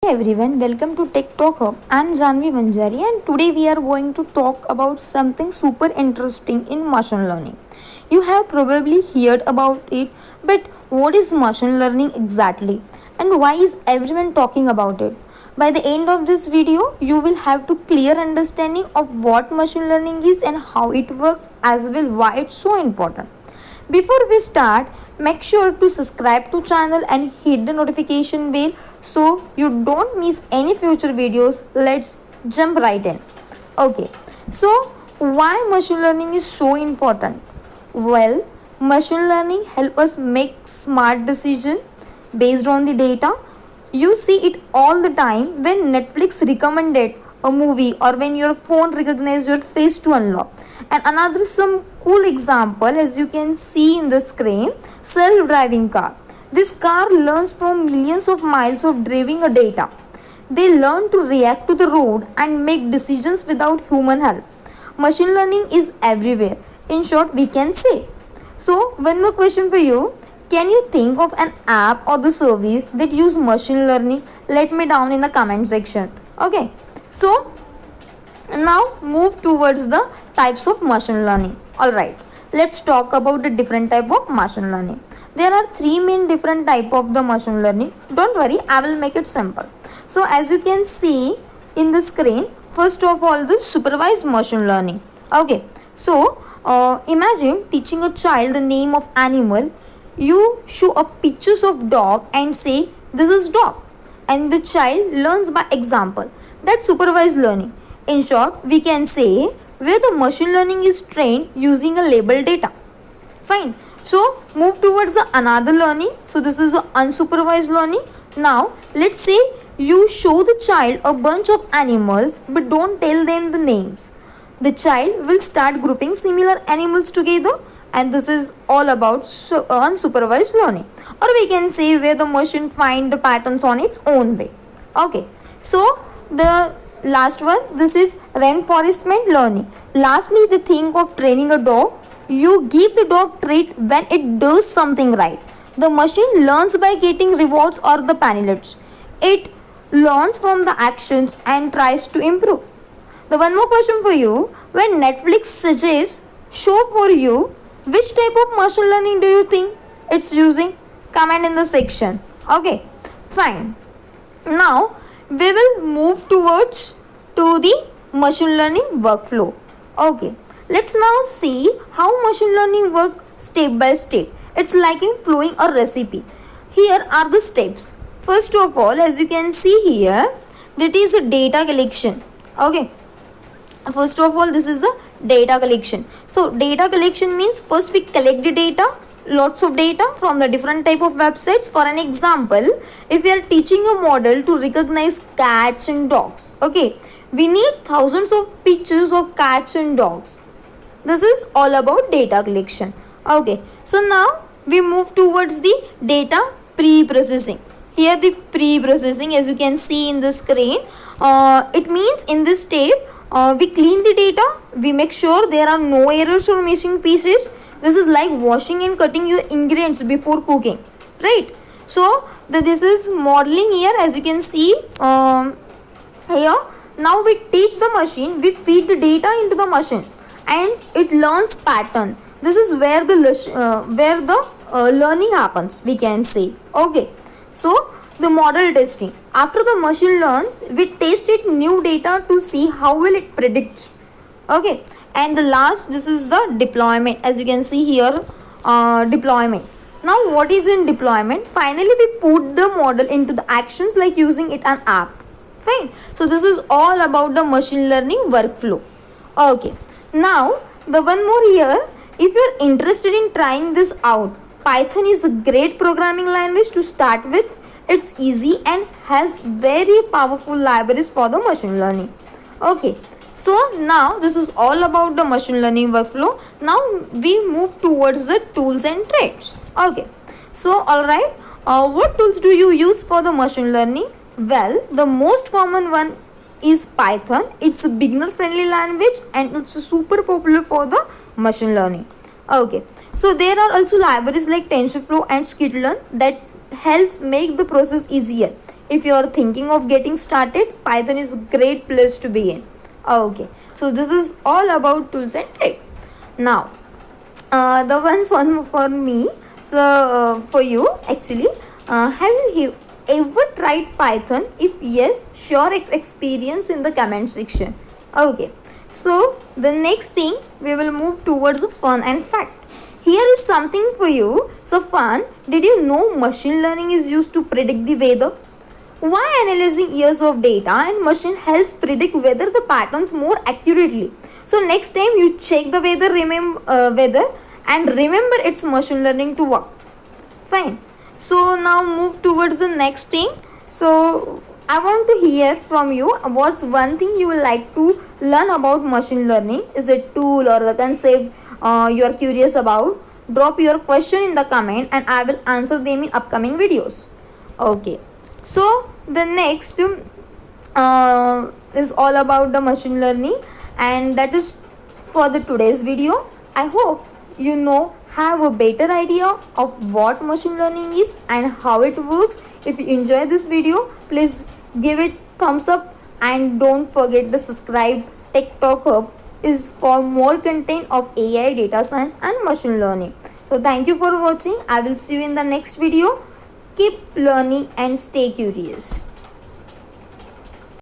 everyone, welcome to Tech Talk Hub. I'm Janvi Wanjari and today we are going to talk about something super interesting in machine learning. You have probably heard about it, but what is machine learning exactly and why is everyone talking about it? By the end of this video, you will have a clear understanding of what machine learning is and how it works, as well why it's so important. Before we start, make sure to subscribe to channel and hit the notification bell so you don't miss any future videos. Let's jump right in. Okay, so why machine learning is so important? Well, machine learning help us make smart decision based on the data. You see it all the time when Netflix recommended a movie or when your phone recognizes your face to unlock. And another some cool example, as you can see in the screen, self-driving car. This car learns from millions of miles of driving a data. They learn to react to the road and make decisions without human help. Machine learning is everywhere. In short, we can say. So, one more question for you. Can you think of an app or the service that use machine learning? Let me down in the comment section. Okay. So, now move towards the types of machine learning. Alright. Let's talk about the different type of machine learning. There are three main different type of the machine learning. Don't worry, I will make it simple. So as you can see in the screen, first of all, the supervised machine learning. Okay, so imagine teaching a child the name of animal. You show a pictures of dog and say this is dog, and the child learns by example. That's supervised learning. In short, we can say where the machine learning is trained using a labeled data. Fine. So move towards the another learning. So this is a unsupervised learning. Now let's say you show the child a bunch of animals but don't tell them the names. The child will start grouping similar animals together, and this is all about unsupervised learning. Or we can say where the machine find the patterns on its own way. Okay. So the last one, this is reinforcement learning. Lastly, the thing of training a dog. You give the dog treat when it does something right. The machine learns by getting rewards or the penalties. It learns from the actions and tries to improve. The one more question for you. When Netflix suggests show for you, which type of machine learning do you think it's using? Comment in the section. Okay, fine. Now we will move towards to the machine learning workflow. Okay. Let's now see how machine learning works step by step. It's like in following a recipe. Here are the steps. First of all, as you can see here, that is a data collection. Okay. First of all, this is the data collection. So, data collection means first we collect the data, lots of data from the different type of websites. For an example, if we are teaching a model to recognize cats and dogs, okay, we need thousands of pictures of cats and dogs. This is all about data collection. Okay, so now we move towards the data pre-processing. Here the pre-processing, as you can see in the screen, it means in this step we clean the data, we make sure there are no errors or missing pieces. This is like washing and cutting your ingredients before cooking, right? So this is modeling here, as you can see here. Now we teach the machine, we feed the data into the machine, and it learns pattern. This is where the learning happens, we can say. Okay, so the model testing. After the machine learns, we test it new data to see how will it predict. Okay, and the last, this is the deployment. As you can see here, deployment. Now what is in deployment? Finally we put the model into the actions like using it an app. Fine. So this is all about the machine learning workflow. Okay. Now, the one more here, if you are interested in trying this out, Python is a great programming language to start with. It's easy and has very powerful libraries for the machine learning. Okay, so now this is all about the machine learning workflow. Now we move towards the tools and traits. Okay, so alright, what tools do you use for the machine learning? Well, the most common one is Python. It's a beginner friendly language and it's super popular for the machine learning. Okay, so there are also libraries like TensorFlow and Scikit-learn that helps make the process easier. if you are thinking of getting started, Python is a great place to begin. Okay, so this is all about tools and tricks. Now, the one for me, so for you actually, have you ever tried Python? If yes, share experience in the comment section. Okay, so the next thing we will move towards the fun and fact. Here is something for you. So fun, did you know machine learning is used to predict the weather? Why analyzing years of data and machine helps predict weather the patterns more accurately. So next time you check the weather and remember it's machine learning to work. Fine. So now move towards the next thing. So I want to hear from you what's one thing you would like to learn about machine learning. Is it tool or the concept you are curious about? Drop your question in the comment and I will answer them in upcoming videos. Okay. So the next is all about the machine learning, and that is for the today's video. I hope you have a better idea of what machine learning is and how it works. If you enjoy this video, please give it thumbs up and don't forget to subscribe. Tech Talk Hub is for more content of AI, data science and machine learning. So thank you for watching. I will see you in the next video. Keep learning and stay curious.